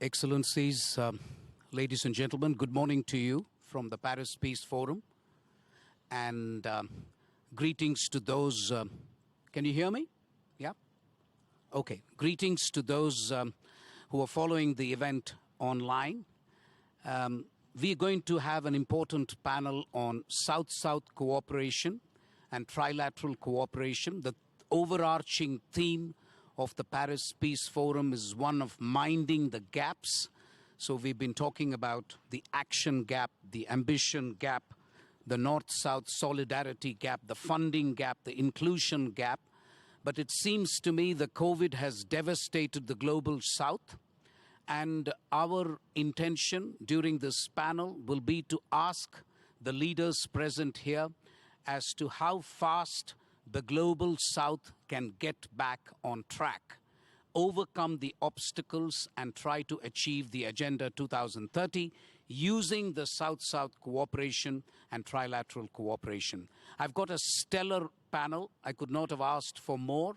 Excellencies, ladies and gentlemen, good morning to you from the Paris Peace Forum. And greetings to those, can you hear me? Yeah? Okay. Greetings to those who are following the event online. We are going to have an important panel on South-South cooperation and trilateral cooperation. The overarching theme of the Paris Peace Forum is one of minding the gaps. So we've been talking about the action gap, the ambition gap, the North-South solidarity gap, the funding gap, the inclusion gap. But it seems to me the COVID has devastated the global South. And our intention during this panel will be to ask the leaders present here as to how fast the global South can get back on track, overcome the obstacles and try to achieve the Agenda 2030 using the South-South cooperation and trilateral cooperation. I've got a stellar panel. I could not have asked for more.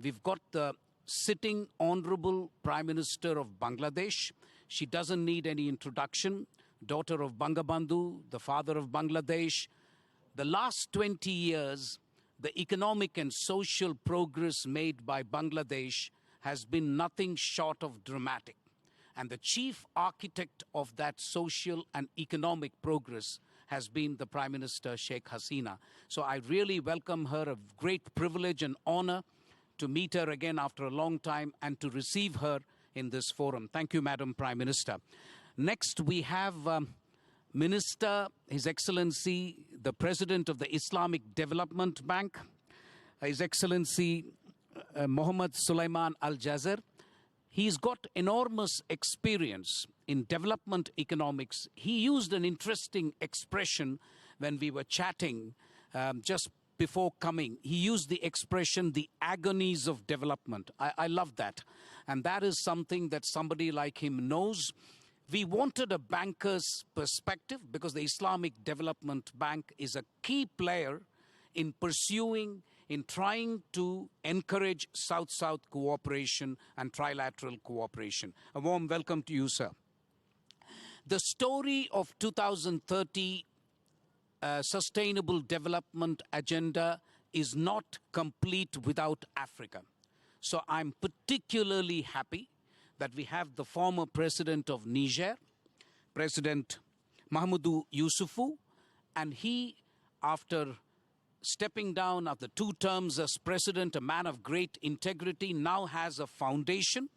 We've got the sitting Honorable Prime Minister of Bangladesh. She doesn't need any introduction. Daughter of Bangabandhu, the father of Bangladesh. The last 20 years, the economic and social progress made by Bangladesh has been nothing short of dramatic. And the chief architect of that social and economic progress has been the Prime Minister Sheikh Hasina. So I really welcome her, a great privilege and honor to meet her again after a long time and to receive her in this forum. Thank you, Madam Prime Minister. Next, we have Minister, His Excellency, the President of the Islamic Development Bank, His Excellency Mohammed Sulaiman Al-Jazer. He's got enormous experience in development economics. He used an interesting expression when we were chatting just before coming. He used the expression, the agonies of development. I love that. And that is something that somebody like him knows. We wanted a banker's perspective because the Islamic Development Bank is a key player in pursuing, in trying to encourage South-South cooperation and trilateral cooperation. A warm welcome to you, sir. The story of 2030 Sustainable Development Agenda is not complete without Africa. So I'm particularly happy that we have the former president of Niger, President Mahamadou Issoufou, and he, after stepping down after 2 terms as president, a man of great integrity, now has a foundation.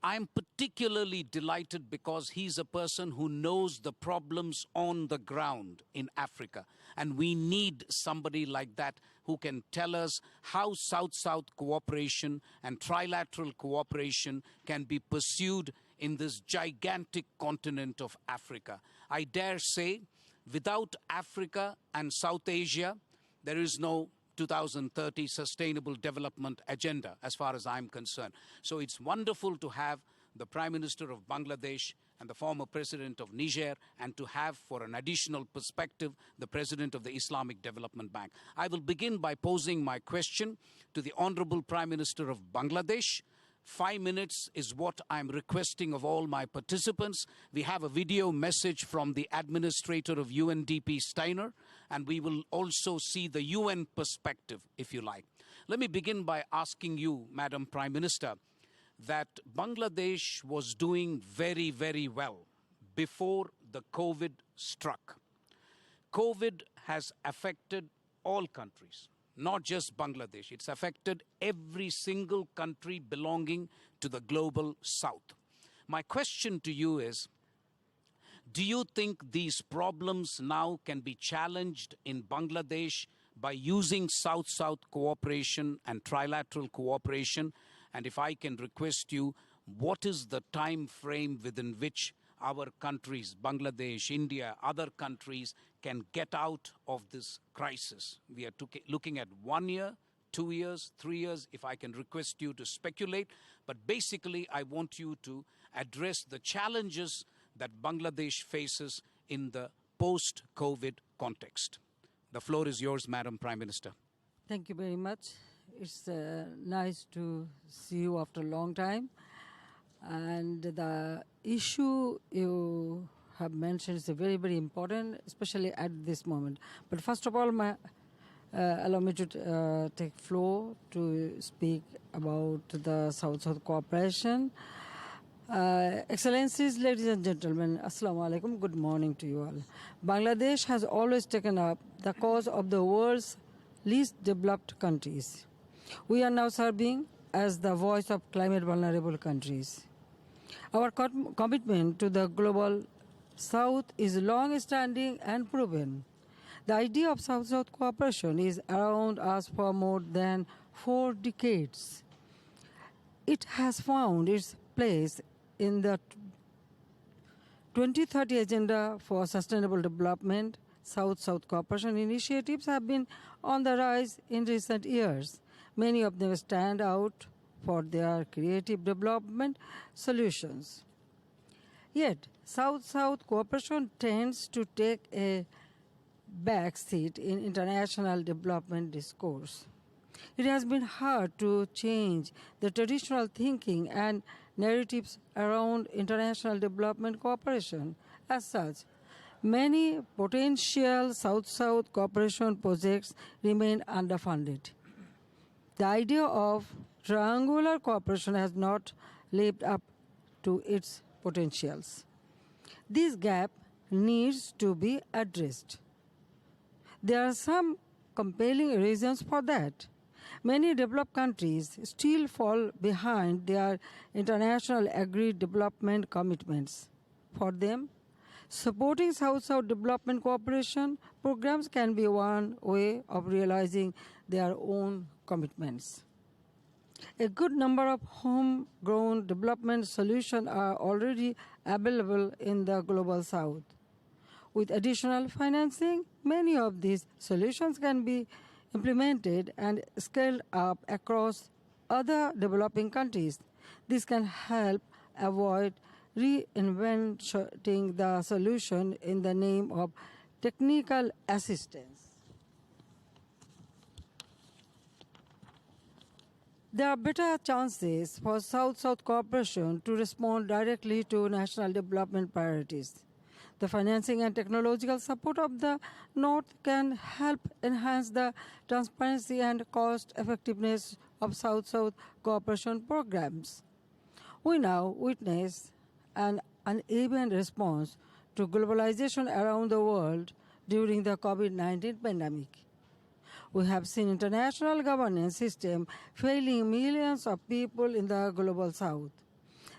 I'm particularly delighted because he's a person who knows the problems on the ground in Africa. And we need somebody like that who can tell us how South-South cooperation and trilateral cooperation can be pursued in this gigantic continent of Africa. I dare say, without Africa and South Asia, there is no 2030 Sustainable Development Agenda, as far as I'm concerned. So it's wonderful to have the Prime Minister of Bangladesh and the former President of Niger, and to have, for an additional perspective, the President of the Islamic Development Bank. I will begin by posing my question to the Honorable Prime Minister of Bangladesh. 5 minutes is what I'm requesting of all my participants. We have a video message from the administrator of UNDP, Steiner, and we will also see the UN perspective, if you like. Let me begin by asking you, Madam Prime Minister, that Bangladesh was doing very, very well before the COVID struck. COVID has affected all countries, not just Bangladesh. It's affected every single country belonging to the global South. My question to you is, do you think these problems now can be challenged in Bangladesh by using South-South cooperation and trilateral cooperation? And if I can request you, what is the time frame within which our countries, Bangladesh, India, other countries, can get out of this crisis? We are looking at 1 year, 2 years, 3 years, if I can request you to speculate. But basically, I want you to address the challenges that Bangladesh faces in the post-COVID context. The floor is yours, Madam Prime Minister. Thank you very much. It's nice to see you after a long time. And the issue you have mentioned is very, very important, especially at this moment. But first of all, allow me to take floor to speak about the South-South cooperation. Excellencies, ladies and gentlemen, Assalamu alaikum, good morning to you all. Bangladesh has always taken up the cause of the world's least developed countries. We are now serving as the voice of climate vulnerable countries. Our commitment to the global South is long-standing and proven. The idea of South-South cooperation is around us for more than 4 decades. It has found its place in the 2030 Agenda for Sustainable Development. South-South cooperation initiatives have been on the rise in recent years. Many of them stand out for their creative development solutions. Yet, South-South cooperation tends to take a backseat in international development discourse. It has been hard to change the traditional thinking and narratives around international development cooperation. As such, many potential South-South cooperation projects remain underfunded. The idea of triangular cooperation has not lived up to its potentials. This gap needs to be addressed. There are some compelling reasons for that. Many developed countries still fall behind their international agreed development commitments. For them, supporting South-South development cooperation programs can be one way of realizing their own commitments. A good number of homegrown development solutions are already available in the Global South. With additional financing, many of these solutions can be implemented and scaled up across other developing countries. This can help avoid reinventing the solution in the name of technical assistance. There are better chances for South-South cooperation to respond directly to national development priorities. The financing and technological support of the North can help enhance the transparency and cost effectiveness of South-South cooperation programs. We now witness an uneven response to globalization around the world during the COVID-19 pandemic. We have seen international governance system failing millions of people in the Global South.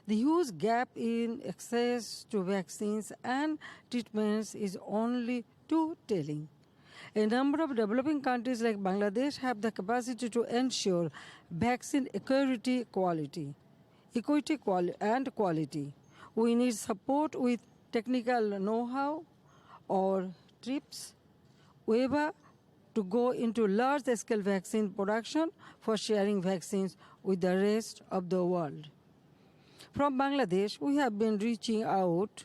The huge gap in access to vaccines and treatments is only too telling. A number of developing countries like Bangladesh have the capacity to ensure vaccine equity and quality. We need support with technical know-how or TRIPS waiver to go into large-scale vaccine production for sharing vaccines with the rest of the world. From Bangladesh, we have been reaching out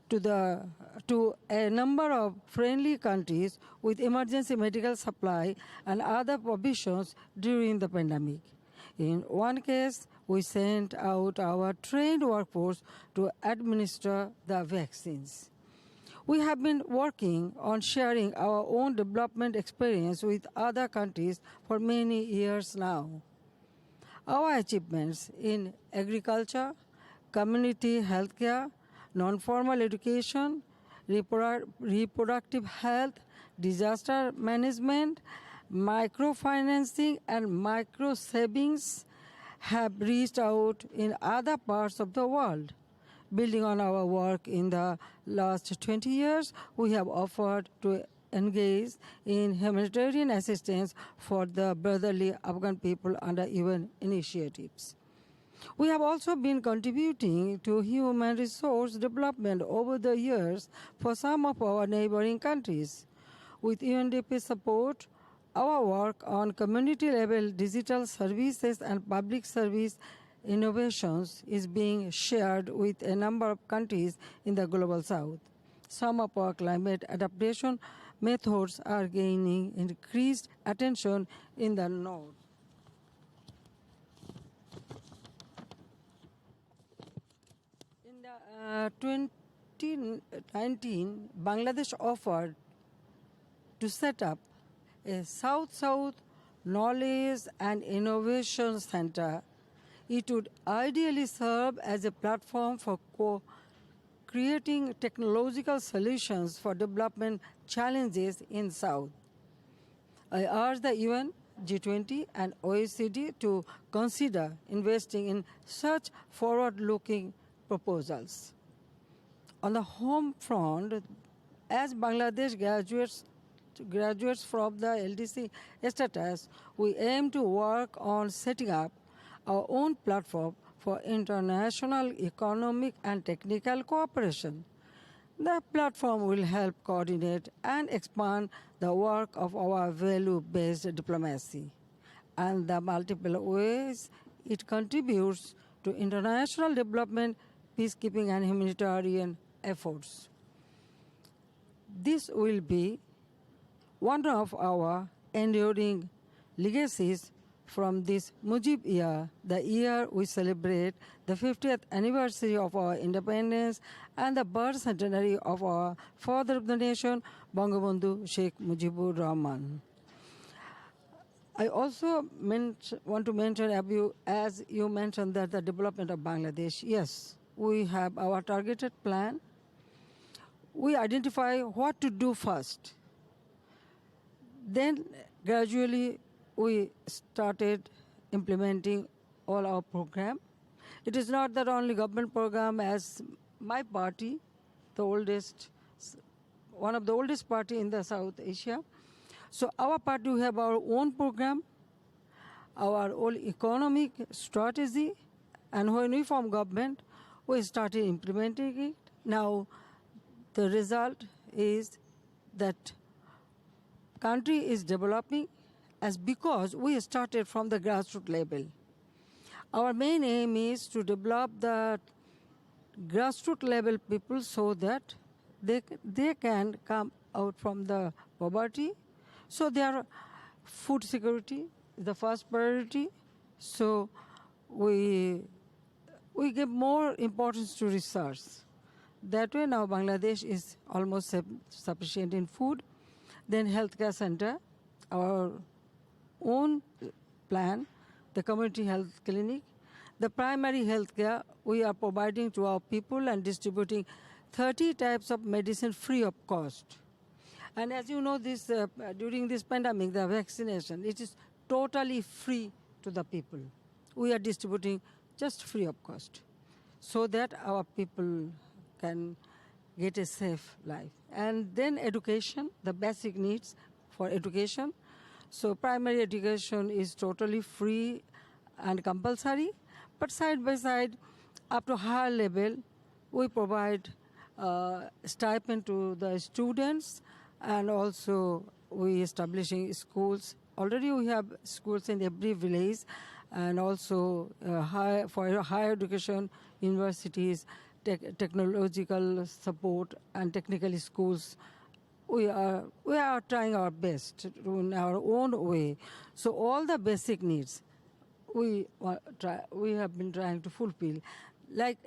to a number of friendly countries with emergency medical supply and other provisions during the pandemic. In one case, we sent out our trained workforce to administer the vaccines. We have been working on sharing our own development experience with other countries for many years now. Our achievements in agriculture, community healthcare, non-formal education, reproductive health, disaster management, microfinancing, and micro-savings have reached out in other parts of the world. Building on our work in the last 20 years, we have offered to engage in humanitarian assistance for the brotherly Afghan people under UN initiatives. We have also been contributing to human resource development over the years for some of our neighboring countries. With UNDP support, our work on community-level digital services and public service innovations is being shared with a number of countries in the Global South. Some of our climate adaptation methods are gaining increased attention in the North. 2019, Bangladesh offered to set up a South-South Knowledge and Innovation Center. It would ideally serve as a platform for creating technological solutions for development challenges in South. I urge the UN, G20, and OECD to consider investing in such forward-looking proposals. On the home front, as Bangladesh graduates from the LDC status, we aim to work on setting up our own platform for international economic and technical cooperation. The platform will help coordinate and expand the work of our value-based diplomacy and the multiple ways it contributes to international development, peacekeeping, and humanitarian efforts. This will be one of our enduring legacies from this Mujib year, the year we celebrate the 50th anniversary of our independence and the birth centenary of our father of the nation, Bangabandhu Sheikh Mujibur Rahman. I also want to mention, as you mentioned, that the development of Bangladesh. Yes, we have our targeted plan. We identify what to do first. Then gradually we started implementing all our program. It is not that only government program, as my party, one of the oldest party in the South Asia. So our party, we have our own program, our own economic strategy, and when we formed government, we started implementing it. Now the result is that country is developing as because we started from the grassroots level. Our main aim is to develop the grassroots level people so that they can come out from the poverty. So their food security is the first priority. So we give more importance to research. That way now Bangladesh is almost sufficient in food. Then healthcare center, our own plan, the community health clinic. The primary health care we are providing to our people and distributing 30 types of medicine free of cost. And as you know, this during this pandemic, the vaccination, it is totally free to the people. We are distributing just free of cost so that our people can get a safe life. And then education, the basic needs for education. So primary education is totally free and compulsory, but side by side, up to higher level, we provide stipend to the students, and also we establishing schools. Already we have schools in every village, and also for higher education, universities, technological support, and technical schools. We are trying our best in our own way. So all the basic needs we have been trying to fulfill. Like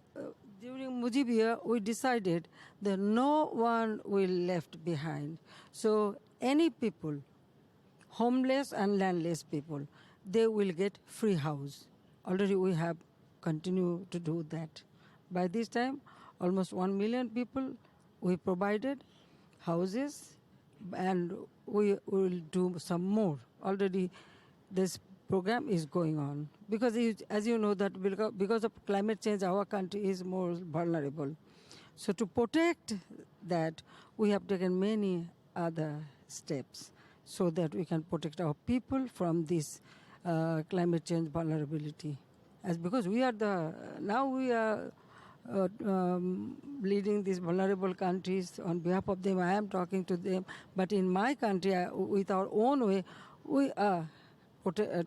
during Mujib year, we decided that no one will left behind. So any people, homeless and landless people, they will get free house. Already we have continued to do that. By this time, almost 1 million people we provided houses, and we will do some more. Already this program is going on because as you know that because of climate change, our country is more vulnerable. So to protect that, we have taken many other steps so that we can protect our people from this climate change vulnerability. As because we are leading these vulnerable countries on behalf of them. I am talking to them, but in my country, with our own way, we are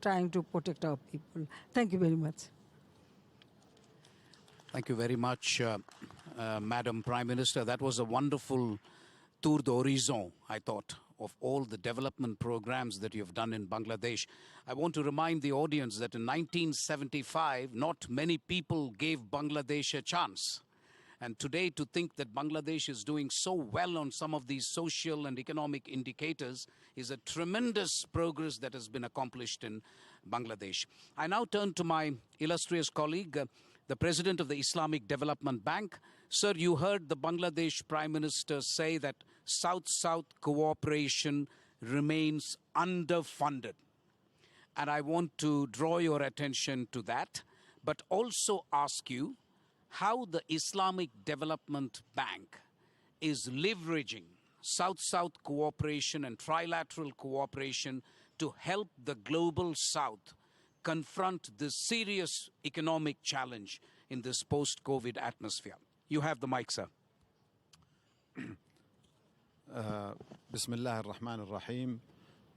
trying to protect our people. Thank you very much. Thank you very much, Madam Prime Minister. That was a wonderful tour d'horizon, I thought, of all the development programs that you've done in Bangladesh. I want to remind the audience that in 1975, not many people gave Bangladesh a chance. And today, to think that Bangladesh is doing so well on some of these social and economic indicators is a tremendous progress that has been accomplished in Bangladesh. I now turn to my illustrious colleague, the President of the Islamic Development Bank. Sir, you heard the Bangladesh Prime Minister say that South-South cooperation remains underfunded. And I want to draw your attention to that, but also ask you how the Islamic Development Bank is leveraging South-South cooperation and trilateral cooperation to help the global South confront this serious economic challenge in this post-COVID atmosphere. You have the mic, sir. Bismillah ar-Rahman ar-Rahim.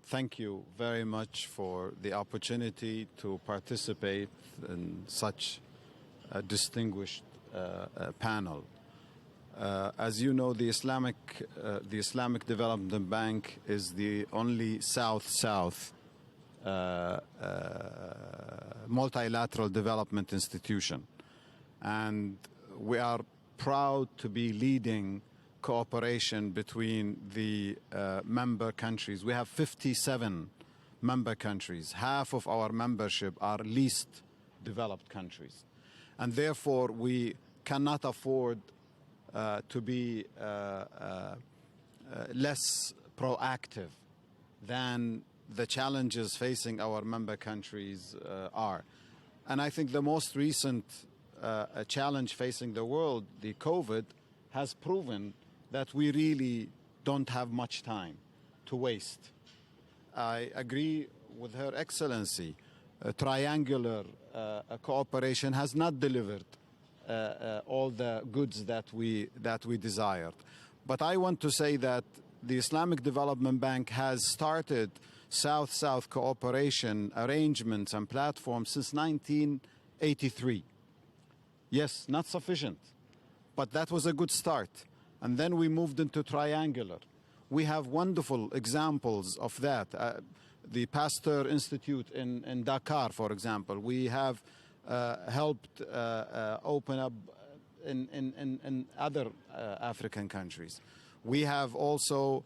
Thank you very much for the opportunity to participate in such a distinguished panel. As you know, the Islamic Development Bank is the only South-South multilateral development institution. And we are proud to be leading cooperation between the member countries. We have 57 member countries. Half of our membership are least developed countries. And therefore, we cannot afford to be less proactive than the challenges facing our member countries are. And I think the most recent challenge facing the world, the COVID, has proven that we really don't have much time to waste. I agree with Her Excellency. Triangular cooperation has not delivered all the goods that we desired. But I want to say that the Islamic Development Bank has started South-South cooperation arrangements and platforms since 1983. Yes, not sufficient, but that was a good start. And then we moved into triangular. We have wonderful examples of that. The Pasteur Institute in Dakar, for example, we have helped open up in other African countries. We have also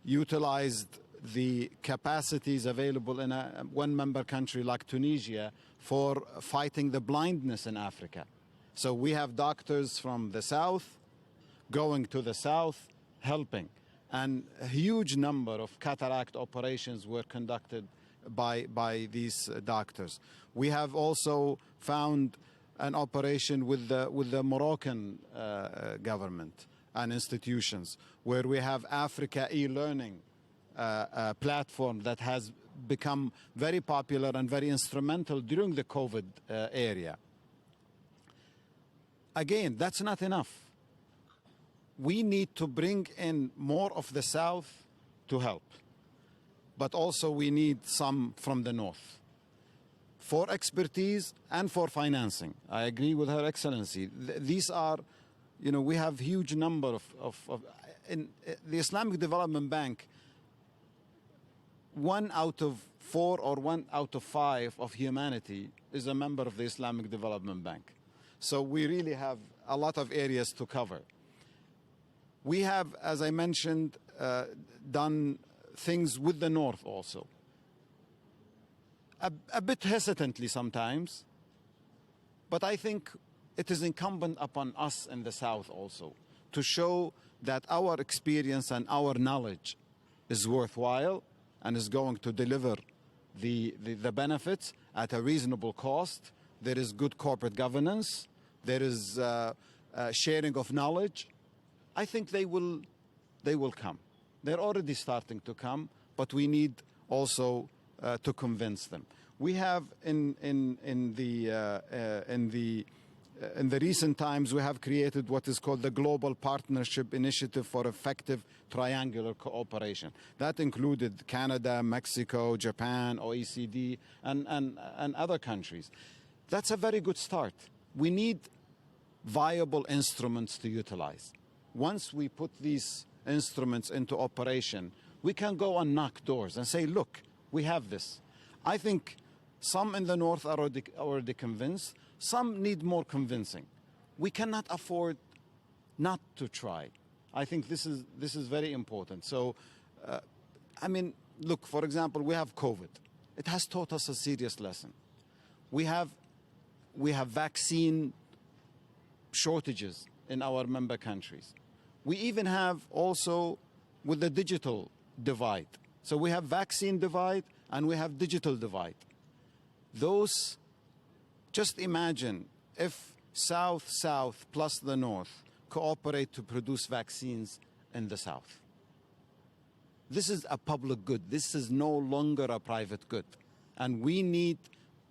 utilized the capacities available in one member country like Tunisia for fighting the blindness in Africa. So we have doctors from the south going to the south, helping. And a huge number of cataract operations were conducted by these doctors. We have also found an operation with the Moroccan government and institutions, where we have Africa e-learning platform that has become very popular and very instrumental during the COVID area. Again, that's not enough. We need to bring in more of the South to help. But also we need some from the North for expertise and for financing. I agree with Her Excellency. These are, we have huge number in the Islamic Development Bank, 1 out of 4 or 1 out of 5 of humanity is a member of the Islamic Development Bank. So we really have a lot of areas to cover. We have, as I mentioned, done things with the North also. A bit hesitantly sometimes, but I think it is incumbent upon us in the South also to show that our experience and our knowledge is worthwhile and is going to deliver the benefits at a reasonable cost. There is good corporate governance. There is sharing of knowledge. I think they will come. They're already starting to come, but we need also to convince them. We have in the recent times, we have created what is called the Global Partnership Initiative for Effective Triangular Cooperation. That included Canada, Mexico, Japan, OECD, and other countries. That's a very good start. We need viable instruments to utilize. Once we put these instruments into operation, we can go and knock doors and say, look, we have this. I think some in the North are already convinced. Some need more convincing. We cannot afford not to try. I think this is very important. So, I mean, look, for example, we have COVID. It has taught us a serious lesson. We have vaccine shortages in our member countries. We even have also with the digital divide. So we have vaccine divide and we have digital divide. Those, just imagine if South plus the North cooperate to produce vaccines in the South. This is a public good. This is no longer a private good. And we need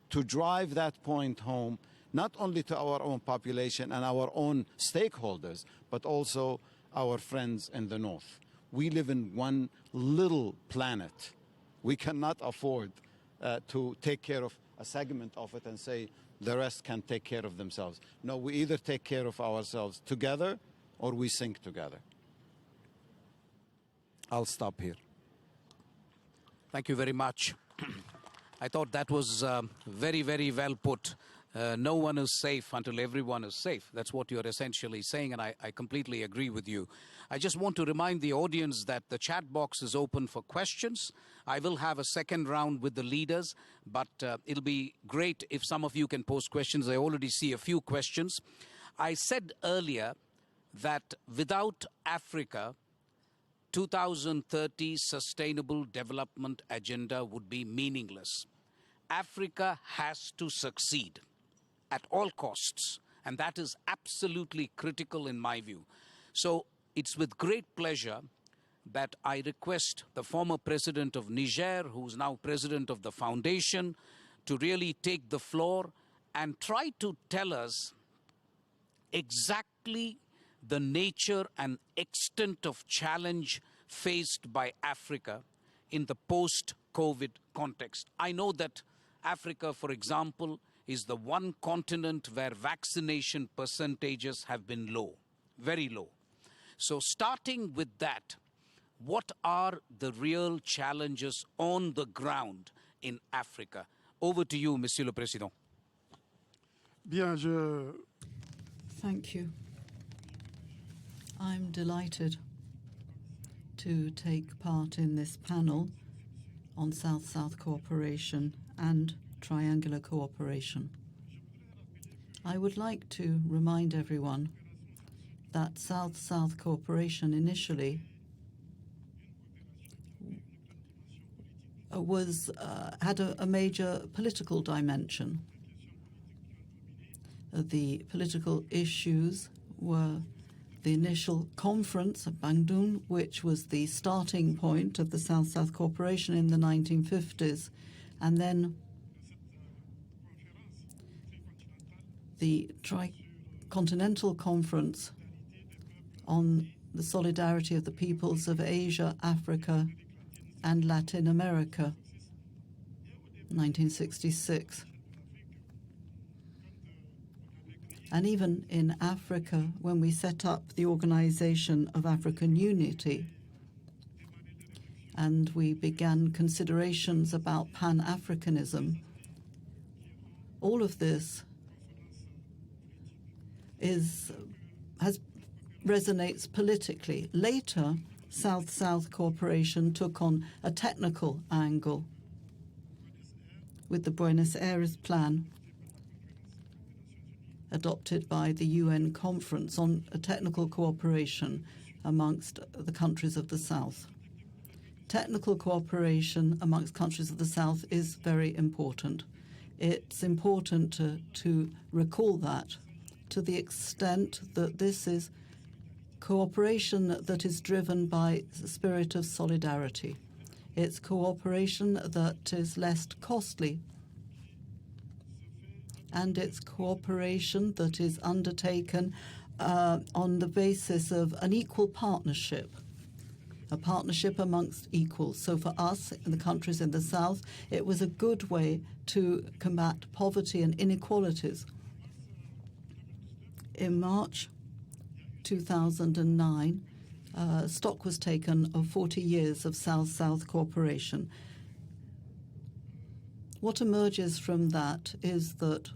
to drive that point home, not only to our own population and our own stakeholders, but also our friends in the North. We live in one little planet. We cannot afford to take care of a segment of it and say the rest can take care of themselves. No, we either take care of ourselves together or we sink together. I'll stop here. Thank you very much. I thought that was very, very well put. No one is safe until everyone is safe. That's what you're essentially saying, and I completely agree with you. I just want to remind the audience that the chat box is open for questions. I will have a second round with the leaders, but it'll be great if some of you can post questions. I already see a few questions. I said earlier that without Africa, 2030 Sustainable Development Agenda would be meaningless. Africa has to succeed at all costs, and that is absolutely critical in my view. So it's with great pleasure that I request the former president of Niger, who's now president of the foundation, to really take the floor and try to tell us exactly the nature and extent of challenge faced by Africa in the post-COVID context. I know that Africa, for example, is the one continent where vaccination percentages have been low, very low. So starting with that, what are the real challenges on the ground in Africa? Over to you, Monsieur le Président. Bien, Thank you. I'm delighted to take part in this panel on South-South cooperation and triangular cooperation. I would like to remind everyone that South-South cooperation initially had a major political dimension. The political issues were the initial conference of Bandung, which was the starting point of the South-South cooperation in the 1950s, and then the Tricontinental Conference on the solidarity of the peoples of Asia, Africa, and Latin America, 1966. And even in Africa, when we set up the Organization of African Unity, and we began considerations about Pan-Africanism, all of this resonates politically. Later, South-South cooperation took on a technical angle with the Buenos Aires Plan, adopted by the UN Conference on Technical Cooperation amongst the countries of the South. Technical cooperation amongst countries of the South is very important. It's important to recall that, to the extent that this is cooperation that is driven by the spirit of solidarity. It's cooperation that is less costly, and it's cooperation that is undertaken on the basis of an equal partnership, a partnership amongst equals. So for us, in the countries in the South, it was a good way to combat poverty and inequalities. In March 2009, stock was taken of 40 years of South-South cooperation. What emerges from that is that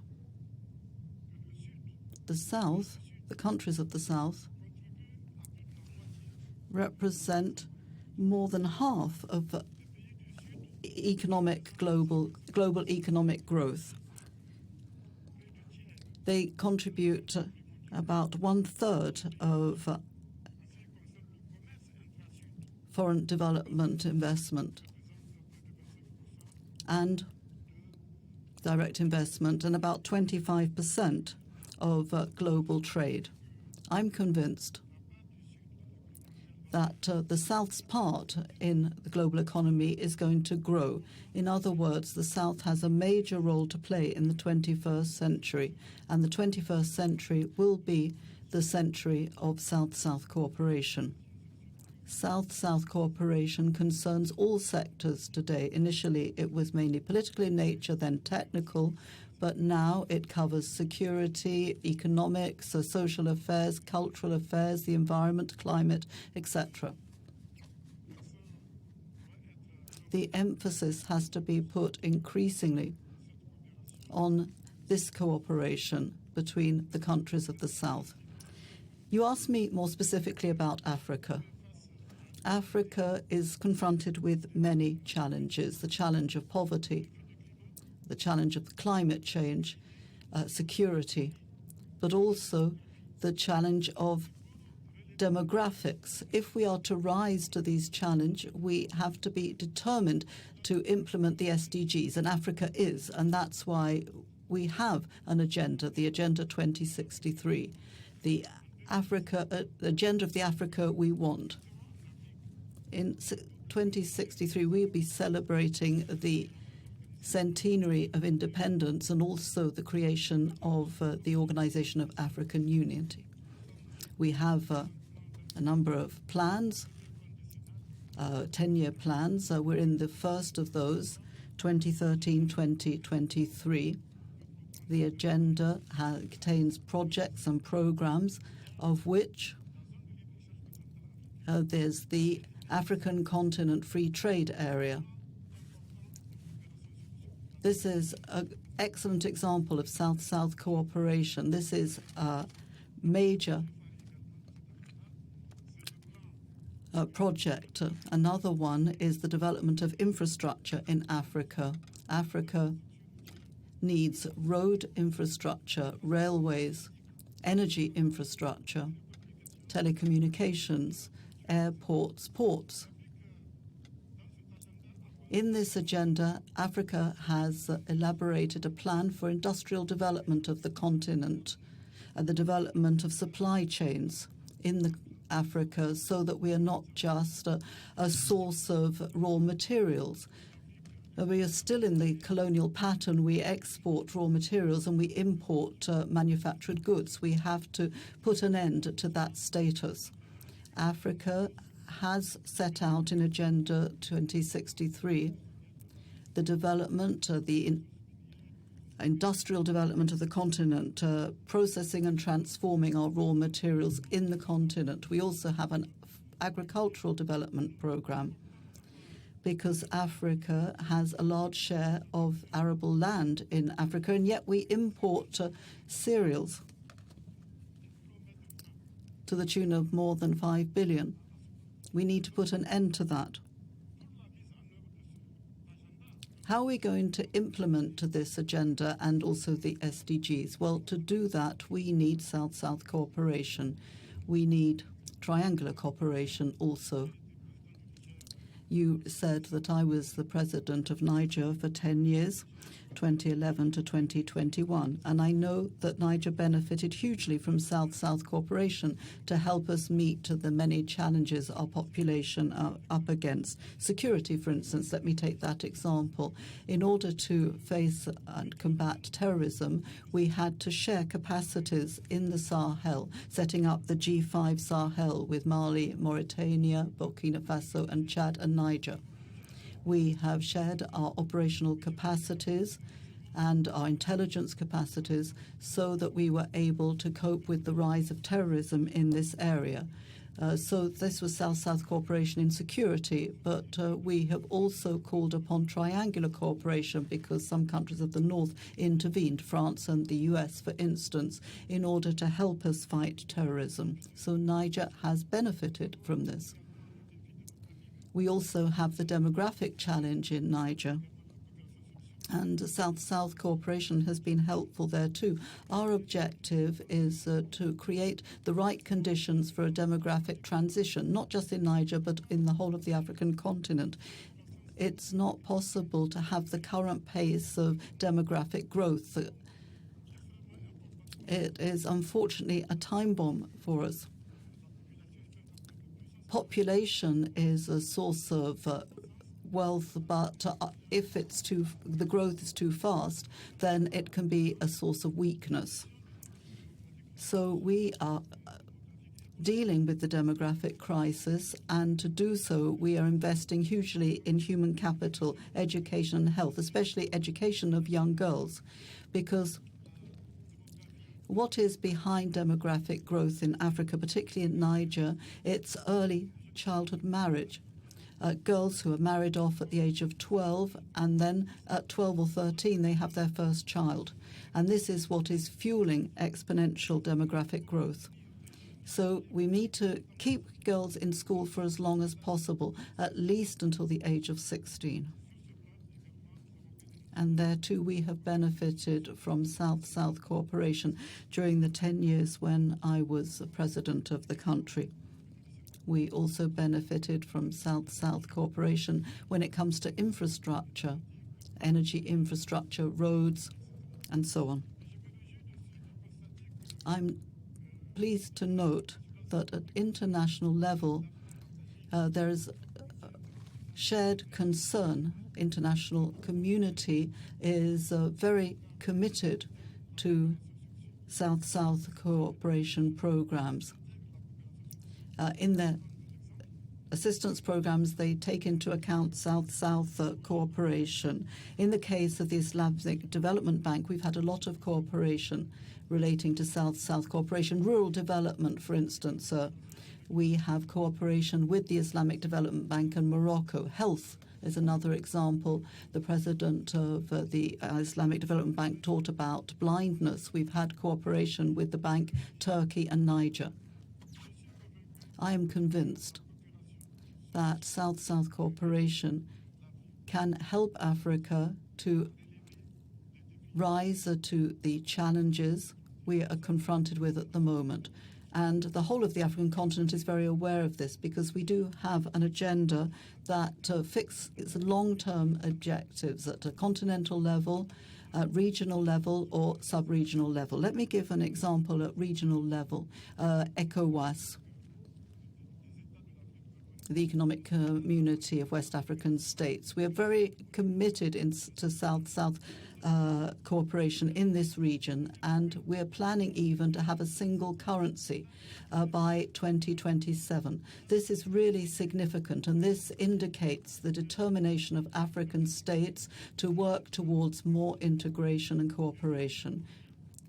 the South, the countries of the South, represent more than half of global economic growth. They contribute about 1/3 of foreign development investment and direct investment, and about 25% of global trade. I'm convinced that the South's part in the global economy is going to grow. In other words, the South has a major role to play in the 21st century, and the 21st century will be the century of South-South cooperation. South-South cooperation concerns all sectors today. Initially, it was mainly political in nature, then technical, but now it covers security, economics, social affairs, cultural affairs, the environment, climate, etc. The emphasis has to be put increasingly on this cooperation between the countries of the South. You asked me more specifically about Africa. Africa is confronted with many challenges: the challenge of poverty, the challenge of climate change, security, but also the challenge of demographics. If we are to rise to these challenges, we have to be determined to implement the SDGs, and Africa is, and that's why we have an agenda, the Agenda 2063, the agenda of the Africa we want. In 2063, we'll be celebrating the centenary of independence and also the creation of the Organization of African Unity. We have a number of plans, 10-year plans. We're in the first of those, 2013-2023. The agenda contains projects and programs, of which there's the African Continent Free Trade Area. This is an excellent example of South-South cooperation. This is a major project. Another one is the development of infrastructure in Africa. Africa needs road infrastructure, railways, energy infrastructure, telecommunications, airports, ports. In this agenda, Africa has elaborated a plan for industrial development of the continent and the development of supply chains in Africa, so that we are not just a source of raw materials. We are still in the colonial pattern. We export raw materials and we import manufactured goods. We have to put an end to that status. Africa has set out in Agenda 2063 the development, the industrial development of the continent, processing and transforming our raw materials in the continent. We also have an agricultural development program, because Africa has a large share of arable land in Africa, and yet we import cereals to the tune of more than 5 billion. We need to put an end to that. How are we going to implement this agenda and also the SDGs? Well, to do that, we need South-South cooperation. We need triangular cooperation also. You said that I was the president of Niger for 10 years, 2011 to 2021, and I know that Niger benefited hugely from South-South cooperation to help us meet the many challenges our population are up against. Security, for instance, let me take that example. In order to face and combat terrorism, we had to share capacities in the Sahel, setting up the G5 Sahel with Mali, Mauritania, Burkina Faso, and Chad and Niger. We have shared our operational capacities and our intelligence capacities so that we were able to cope with the rise of terrorism in this area. So this was South-South cooperation in security, but we have also called upon triangular cooperation because some countries of the North intervened, France and the US, for instance, in order to help us fight terrorism. So Niger has benefited from this. We also have the demographic challenge in Niger. And South-South cooperation has been helpful there too. Our objective is to create the right conditions for a demographic transition, not just in Niger, but in the whole of the African continent. It's not possible to have the current pace of demographic growth. It is unfortunately a time bomb for us. Population is a source of wealth, but if the growth is too fast, then it can be a source of weakness. So we are dealing with the demographic crisis, and to do so, we are investing hugely in human capital, education and health, especially education of young girls, because what is behind demographic growth in Africa, particularly in Niger, it's early childhood marriage. Girls who are married off at the age of 12, and then at 12 or 13 they have their first child. And this is what is fueling exponential demographic growth. So we need to keep girls in school for as long as possible, at least until the age of 16. And there too we have benefited from South-South cooperation during the 10 years when I was president of the country. We also benefited from South-South cooperation when it comes to infrastructure, energy infrastructure, roads, and so on. I'm pleased to note that at international level, there is shared concern. International community is very committed to South-South cooperation programs. In their assistance programs, they take into account South-South cooperation. In the case of the Islamic Development Bank, we've had a lot of cooperation relating to South-South cooperation. Rural development, for instance, we have cooperation with the Islamic Development Bank and Morocco. Health is another example. The president of the Islamic Development Bank taught about blindness. We've had cooperation with the bank, Turkey and Niger. I am convinced that South-South cooperation can help Africa to rise to the challenges we are confronted with at the moment. And the whole of the African continent is very aware of this, because we do have an agenda that fixes long-term objectives at a continental level, regional level, or sub-regional level. Let me give an example at regional level. ECOWAS, the Economic Community of West African States. We are very committed to South-South cooperation in this region, and we're planning even to have a single currency by 2027. This is really significant, and this indicates the determination of African states to work towards more integration and cooperation.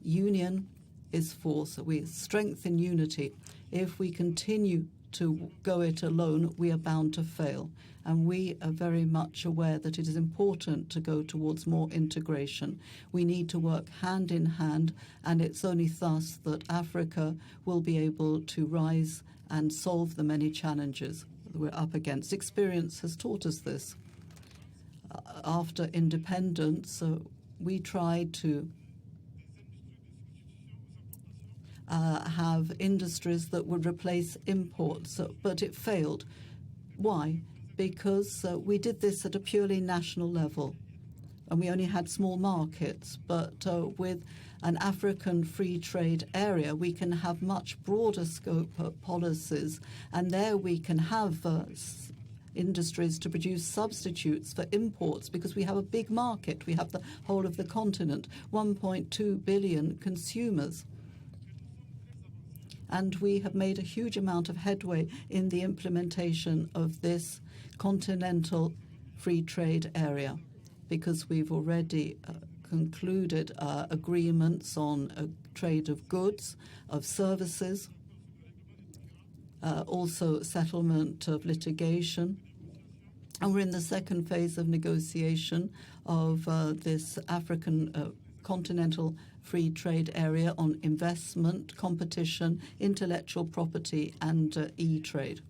Union is force. We strengthen unity. If we continue to go it alone, we are bound to fail. And we are very much aware that it is important to go towards more integration. We need to work hand in hand, and it's only thus that Africa will be able to rise and solve the many challenges that we're up against. Experience has taught us this. After independence, we tried to have industries that would replace imports, but it failed. Why? Because we did this at a purely national level, and we only had small markets. But with an African free trade area, we can have much broader scope policies, and there we can have industries to produce substitutes for imports, because we have a big market. We have the whole of the continent, 1.2 billion consumers. And we have made a huge amount of headway in the implementation of this continental free trade area, because we've already concluded agreements on trade of goods, of services, also settlement of litigation. And we're in the second phase of negotiation of this African continental free trade area on investment, competition, intellectual property, and e-trade.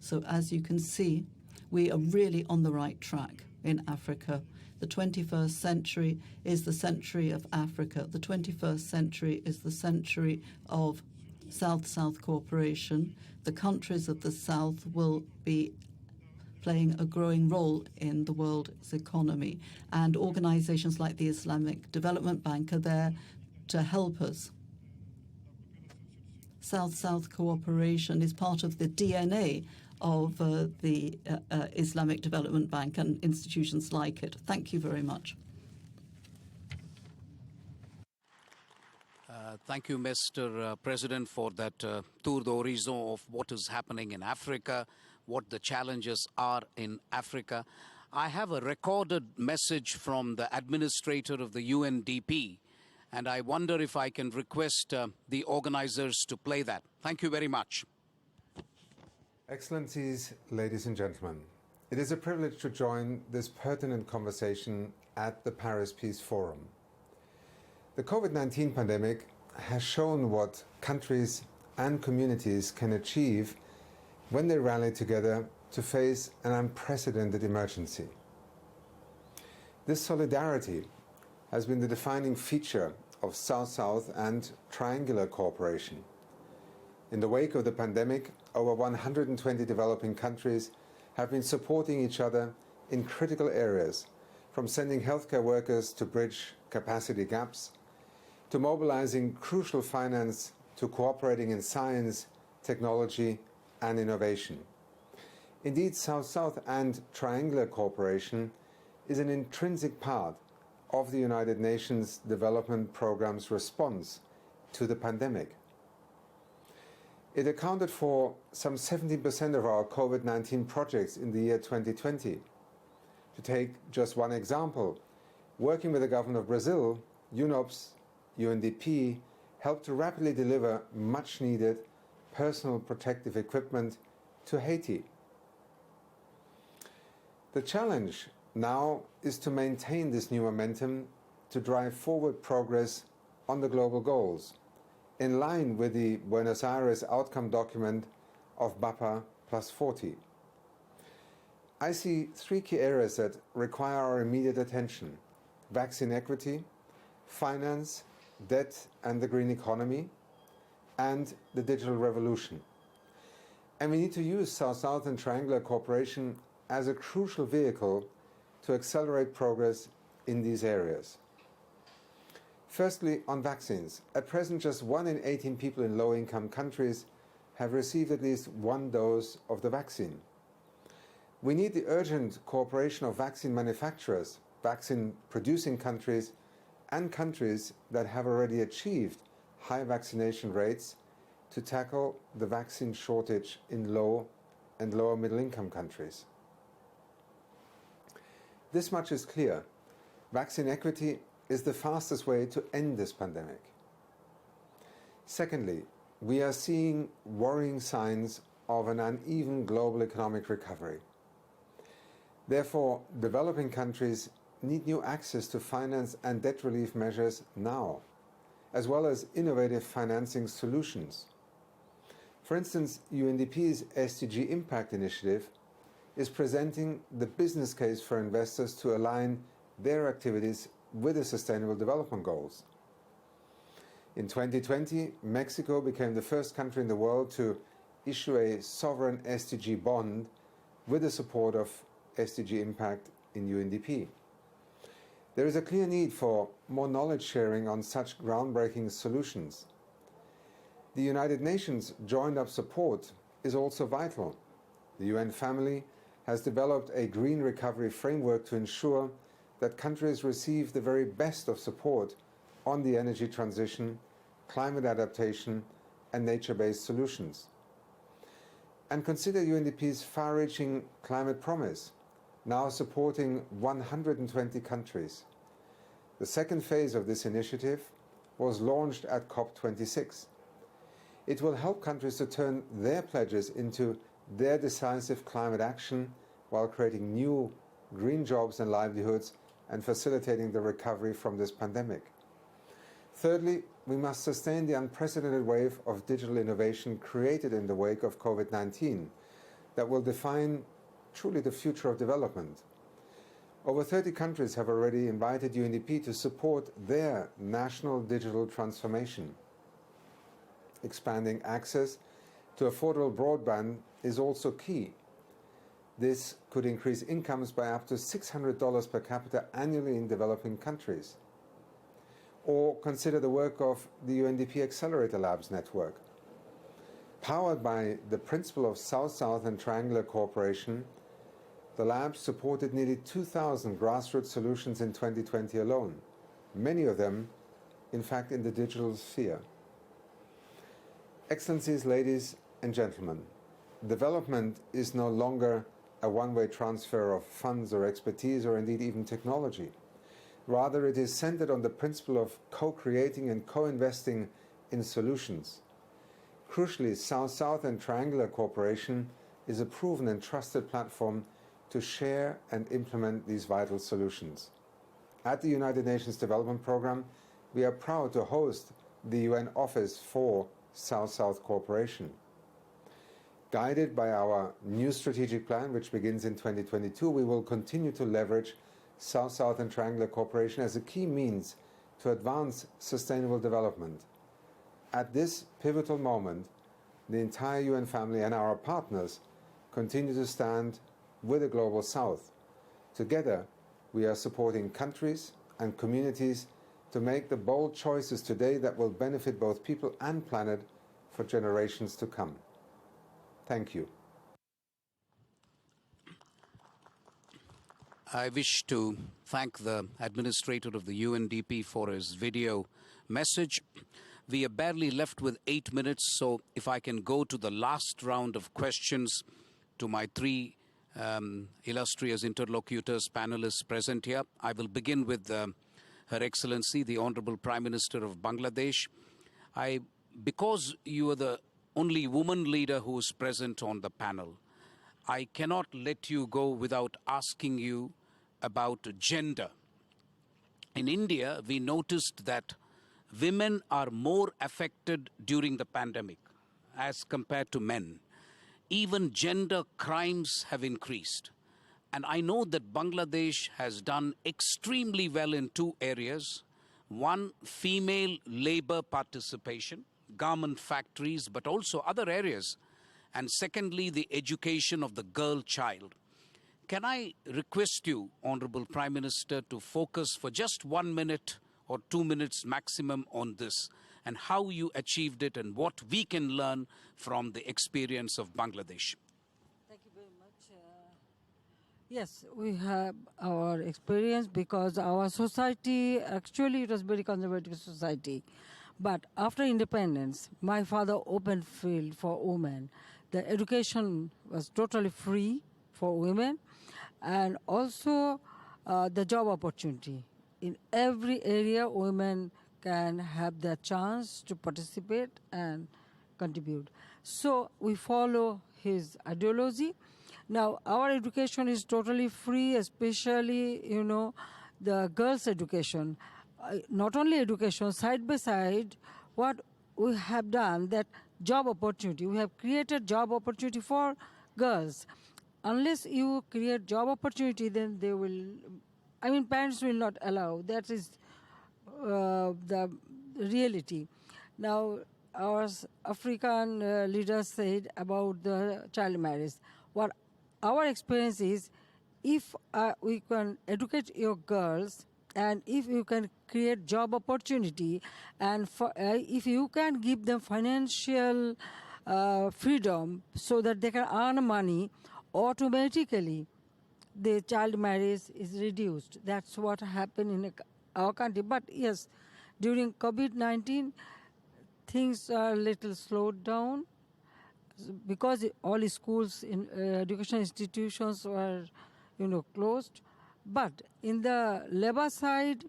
So as you can see, we are really on the right track in Africa. The 21st century is the century of Africa. The 21st century is the century of South-South cooperation. The countries of the South will be playing a growing role in the world's economy, and organizations like the Islamic Development Bank are there to help us. South-South cooperation is part of the DNA of the Islamic Development Bank and institutions like it. Thank you very much. Thank you, Mr. President, for that tour d'horizon of what is happening in Africa, what the challenges are in Africa. I have a recorded message from the administrator of the UNDP, and I wonder if I can request the organizers to play that. Thank you very much. Excellencies, ladies and gentlemen, it is a privilege to join this pertinent conversation at the Paris Peace Forum. The COVID-19 pandemic has shown what countries and communities can achieve when they rally together to face an unprecedented emergency. This solidarity has been the defining feature of South-South and triangular cooperation. In the wake of the pandemic, over 120 developing countries have been supporting each other in critical areas, from sending healthcare workers to bridge capacity gaps, to mobilizing crucial finance, to cooperating in science, technology, and innovation. Indeed, South-South and triangular cooperation is an intrinsic part of the United Nations Development Programme's response to the pandemic. It accounted for some 70% of our COVID-19 projects in the year 2020. To take just one example, working with the government of Brazil, UNOPS, UNDP helped to rapidly deliver much-needed personal protective equipment to Haiti. The challenge now is to maintain this new momentum to drive forward progress on the global goals, in line with the Buenos Aires Outcome Document of BAPA+40. I see three key areas that require our immediate attention: vaccine equity, finance, debt and the green economy, and the digital revolution. And we need to use South-South and triangular cooperation as a crucial vehicle to accelerate progress in these areas. Firstly, on vaccines. At present, just 1 in 18 people in low-income countries have received at least one dose of the vaccine. We need the urgent cooperation of vaccine manufacturers, vaccine-producing countries, and countries that have already achieved high vaccination rates to tackle the vaccine shortage in low and lower middle-income countries. This much is clear. Vaccine equity is the fastest way to end this pandemic. Secondly, we are seeing worrying signs of an uneven global economic recovery. Therefore, developing countries need new access to finance and debt relief measures now, as well as innovative financing solutions. For instance, UNDP's SDG Impact Initiative is presenting the business case for investors to align their activities with the Sustainable Development Goals. In 2020, Mexico became the first country in the world to issue a sovereign SDG bond with the support of SDG Impact in UNDP. There is a clear need for more knowledge sharing on such groundbreaking solutions. The United Nations joined-up support is also vital. The UN family has developed a green recovery framework to ensure that countries receive the very best of support on the energy transition, climate adaptation, and nature-based solutions. And consider UNDP's far-reaching climate promise, now supporting 120 countries. The second phase of this initiative was launched at COP26. It will help countries to turn their pledges into their decisive climate action while creating new green jobs and livelihoods and facilitating the recovery from this pandemic. Thirdly, we must sustain the unprecedented wave of digital innovation created in the wake of COVID-19 that will define truly the future of development. Over 30 countries have already invited UNDP to support their national digital transformation. Expanding access to affordable broadband is also key. This could increase incomes by up to $600 per capita annually in developing countries. Or consider the work of the UNDP Accelerator Labs network. Powered by the principle of South-South and triangular cooperation, the lab supported nearly 2,000 grassroots solutions in 2020 alone, many of them, in fact, in the digital sphere. Excellencies, ladies and gentlemen, development is no longer a one-way transfer of funds or expertise or indeed even technology. Rather, it is centered on the principle of co-creating and co-investing in solutions. Crucially, South-South and triangular cooperation is a proven and trusted platform to share and implement these vital solutions. At the United Nations Development Programme, we are proud to host the UN Office for South-South Cooperation. Guided by our new strategic plan, which begins in 2022, we will continue to leverage South-South and triangular cooperation as a key means to advance sustainable development. At this pivotal moment, the entire UN family and our partners continue to stand with the Global South. Together, we are supporting countries and communities to make the bold choices today that will benefit both people and planet for generations to come. Thank you. I wish to thank the administrator of the UNDP for his video message. We are barely left with 8 minutes, so if I can go to the last round of questions to my three illustrious interlocutors, panelists present here. I will begin with Her Excellency, the Honorable Prime Minister of Bangladesh. Because you are the only woman leader who is present on the panel, I cannot let you go without asking you about gender. In India, we noticed that women are more affected during the pandemic as compared to men. Even gender crimes have increased. And I know that Bangladesh has done extremely well in two areas. One, female labor participation, garment factories, but also other areas. And secondly, the education of the girl child. Can I request you, Honorable Prime Minister, to focus for just 1 minute or 2 minutes maximum on this, and how you achieved it and what we can learn from the experience of Bangladesh? Thank you very much. Yes, we have our experience because our society, actually it was very conservative society. But after independence, my father opened field for women. The education was totally free for women, and also the job opportunity. In every area, women can have the chance to participate and contribute. So we follow his ideology. Now, our education is totally free, especially, the girls' education. Not only education, side by side, what we have done, that job opportunity. We have created job opportunity for girls. Unless you create job opportunity, then they will, parents will not allow. That is the reality. Now, our African leaders said about the child marriage. What our experience is, if we can educate your girls, and if you can create job opportunity, and if you can give them financial freedom so that they can earn money, automatically the child marriage is reduced. That's what happened in our country. But yes, during COVID-19, things are a little slowed down because all schools, in education institutions were, closed. But in the labor side,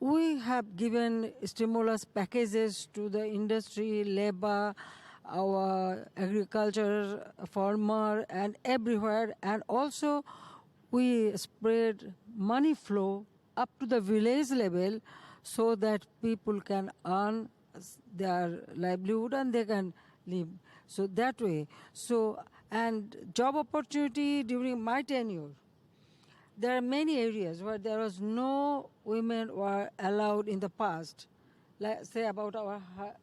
we have given stimulus packages to the industry, labor, our agriculture, farmer, and everywhere. And also, we spread money flow up to the village level so that people can earn their livelihood and they can live. So that way. So And job opportunity during my tenure, there are many areas where there was no women were allowed in the past. Let's say about our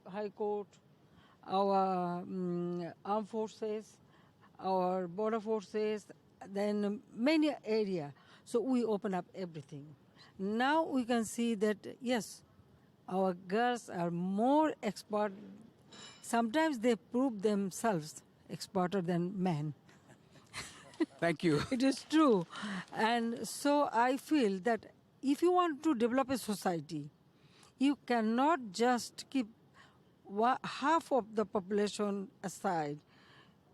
high court, our armed forces, our border forces, then many areas. So we open up everything. Now we can see that, yes, our girls are more expert. Sometimes they prove themselves experter than men. Thank you. It is true. And so I feel that if you want to develop a society, you cannot just keep half of the population aside.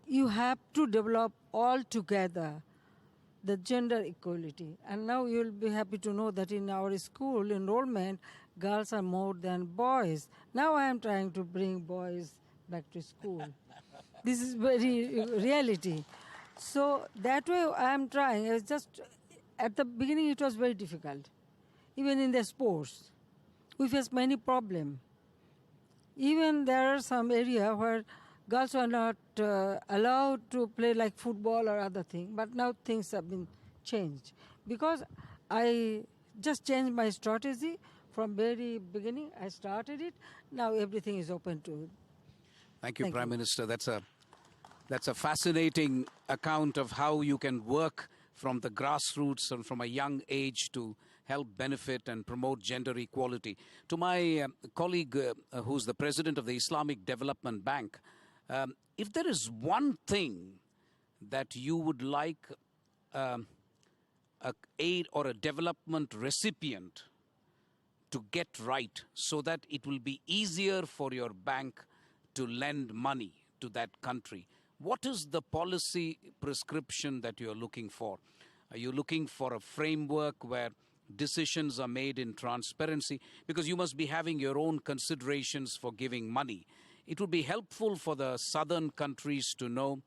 You have to develop all together the gender equality. And now you'll be happy to know that in our school enrollment, girls are more than boys. Now I am trying to bring boys back to school. This is very reality. So that way I am trying. It's just at the beginning it was very difficult. Even in the sports, we face many problems. Even there are some area where girls are not allowed to play like football or other thing. But now things have been changed because I just changed my strategy from very beginning. I started it. Now everything is open to. Thank you, Thank Prime you. Minister. That's a fascinating account of how you can work from the grassroots and from a young age to help benefit and promote gender equality. To my colleague who's the president of the Islamic Development Bank, if there is one thing that you would like a aid or a development recipient to get right so that it will be easier for your bank to lend money to that country, what is the policy prescription that you're looking for? Are you looking for a framework where decisions are made in transparency? Because you must be having your own considerations for giving money. It would be helpful for the southern countries to know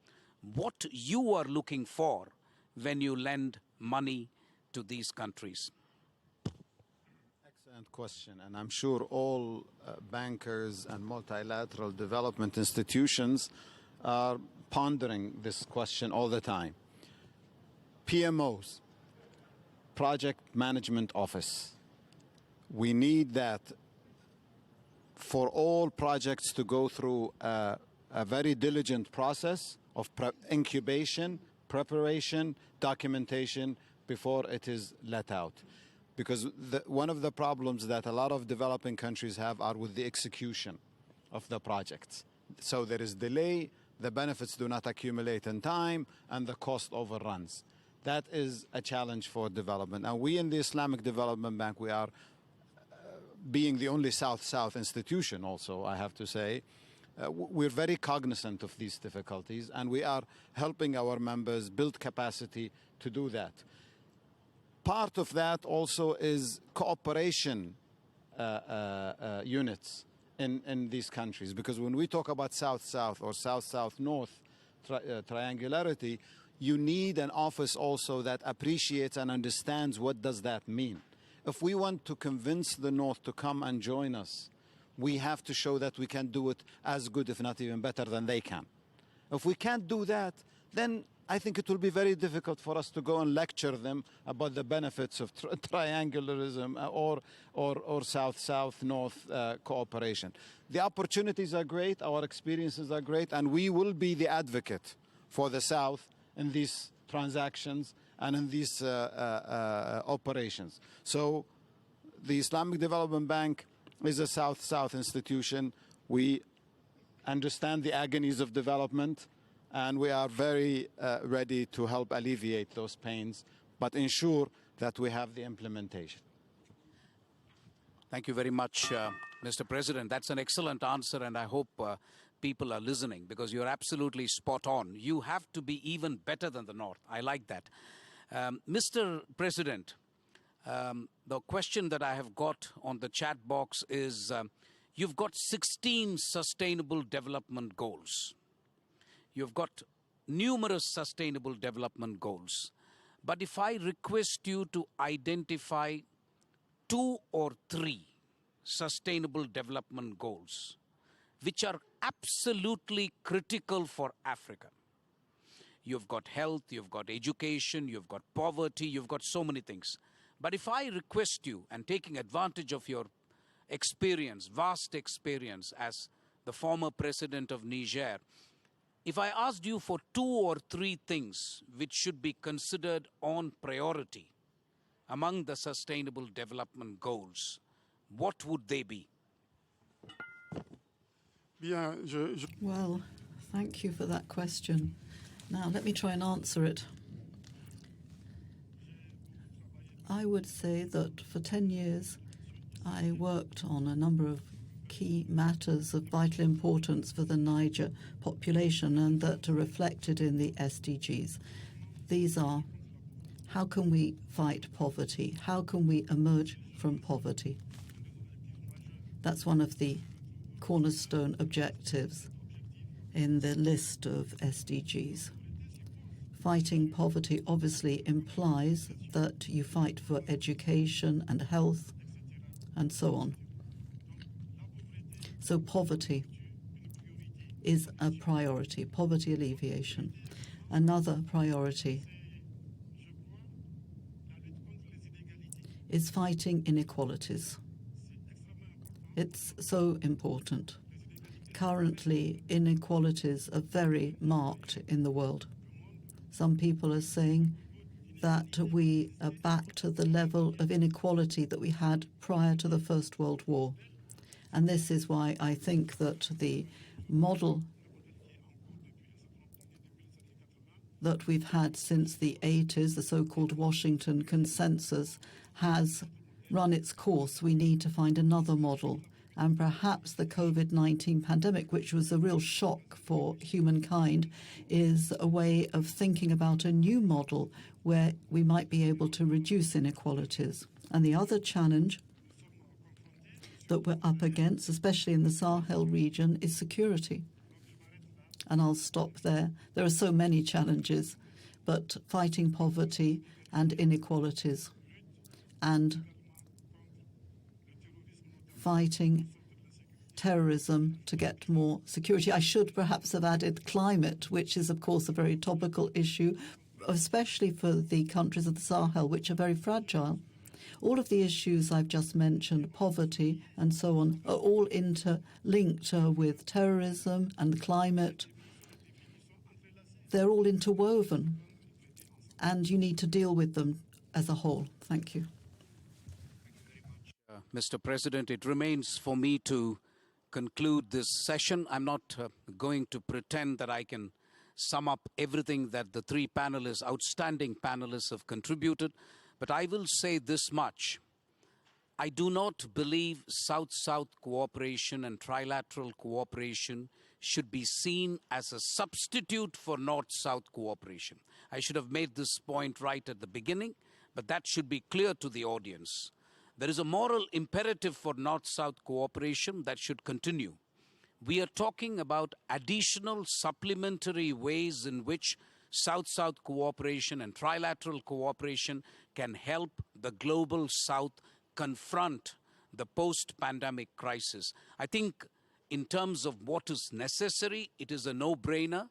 what you are looking for when you lend money to these countries. Excellent question, and I'm sure all bankers and multilateral development institutions are pondering this question all the time. PMOs, Project Management Office. We need that for all projects to go through a very diligent process of incubation, preparation, documentation before it is let out. Because one of the problems that a lot of developing countries have are with the execution of the projects. So there is delay, the benefits do not accumulate in time, and the cost overruns. That is a challenge for development. And we in the Islamic Development Bank, we are being the only South-South institution also, I have to say, we're very cognizant of these difficulties, and we are helping our members build capacity to do that. Part of that also is cooperation units in these countries, because when we talk about South-South or South-South-North triangularity, you need an office also that appreciates and understands what does that mean. If we want to convince the North to come and join us, we have to show that we can do it as good, if not even better, than they can. If we can't do that, then I think it will be very difficult for us to go and lecture them about the benefits of triangularism or South-South-North cooperation. The opportunities are great, our experiences are great, and we will be the advocate for the South in these transactions and in these operations. So the Islamic Development Bank is a South-South institution. We understand the agonies of development, and we are very ready to help alleviate those pains, but ensure that we have the implementation. Thank you very much, Mr. President. That's an excellent answer, and I hope people are listening, because you're absolutely spot on. You have to be even better than the North. I like that. Mr. President, the question that I have got on the chat box is, you've got 16 sustainable development goals. You've got numerous sustainable development goals. But if I request you to identify 2 or 3 sustainable development goals, which are absolutely critical for Africa, you've got health, you've got education, you've got poverty, you've got so many things. But if I request you, and taking advantage of your experience, vast experience as the former president of Niger, if I asked you for 2 or 3 things which should be considered on priority among the Sustainable Development Goals, what would they be? Well, thank you for that question. Now, let me try and answer it. I would say that for 10 years, I worked on a number of key matters of vital importance for the Niger population and that are reflected in the SDGs. These are: how can we fight poverty? How can we emerge from poverty? That's one of the cornerstone objectives in the list of SDGs. Fighting poverty obviously implies that you fight for education and health and so on. So poverty is a priority, poverty alleviation. Another priority is fighting inequalities. It's so important. Currently, inequalities are very marked in the world. Some people are saying that we are back to the level of inequality that we had prior to the First World War. And this is why I think that the model that we've had since the 80s, the so-called Washington Consensus, has run its course. We need to find another model. And perhaps the COVID-19 pandemic, which was a real shock for humankind, is a way of thinking about a new model where we might be able to reduce inequalities. And the other challenge that we're up against, especially in the Sahel region, is security. And I'll stop there. There are so many challenges, but fighting poverty and inequalities and fighting terrorism to get more security. I should perhaps have added climate, which is, of course, a very topical issue, especially for the countries of the Sahel, which are very fragile. All of the issues I've just mentioned, poverty and so on, are all interlinked with terrorism and climate. They're all interwoven, and you need to deal with them as a whole. Thank you. Mr. President, it remains for me to conclude this session. I'm not going to pretend that I can sum up everything that the 3 panelists, outstanding panelists, have contributed, but I will say this much. I do not believe South-South cooperation and trilateral cooperation should be seen as a substitute for North-South cooperation. I should have made this point right at the beginning, but that should be clear to the audience. There is a moral imperative for North-South cooperation that should continue. We are talking about additional supplementary ways in which South-South cooperation and trilateral cooperation can help the global South confront the post-pandemic crisis. I think in terms of what is necessary, it is a no-brainer.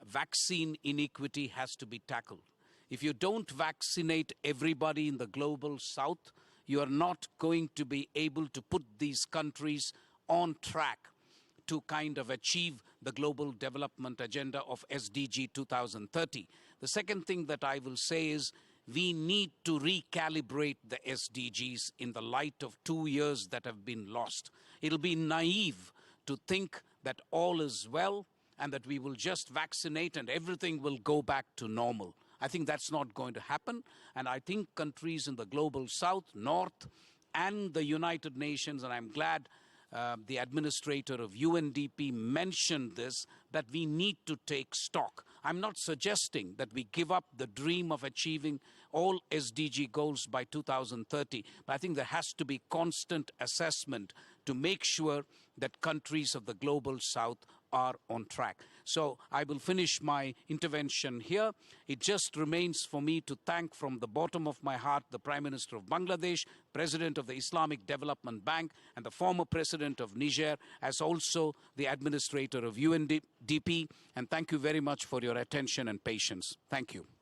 Vaccine inequity has to be tackled. If you don't vaccinate everybody in the global South, you are not going to be able to put these countries on track to kind of achieve the global development agenda of SDG 2030. The second thing that I will say is we need to recalibrate the SDGs in the light of 2 years that have been lost. It'll be naive to think that all is well and that we will just vaccinate and everything will go back to normal. I think that's not going to happen. And I think countries in the global South, North, and the United Nations, and I'm glad the administrator of UNDP mentioned this, that we need to take stock. I'm not suggesting that we give up the dream of achieving all SDG goals by 2030, but I think there has to be constant assessment to make sure that countries of the global South are on track. So I will finish my intervention here. It just remains for me to thank from the bottom of my heart the Prime Minister of Bangladesh, President of the Islamic Development Bank, and the former President of Niger, as also the Administrator of UNDP. And thank you very much for your attention and patience. Thank you.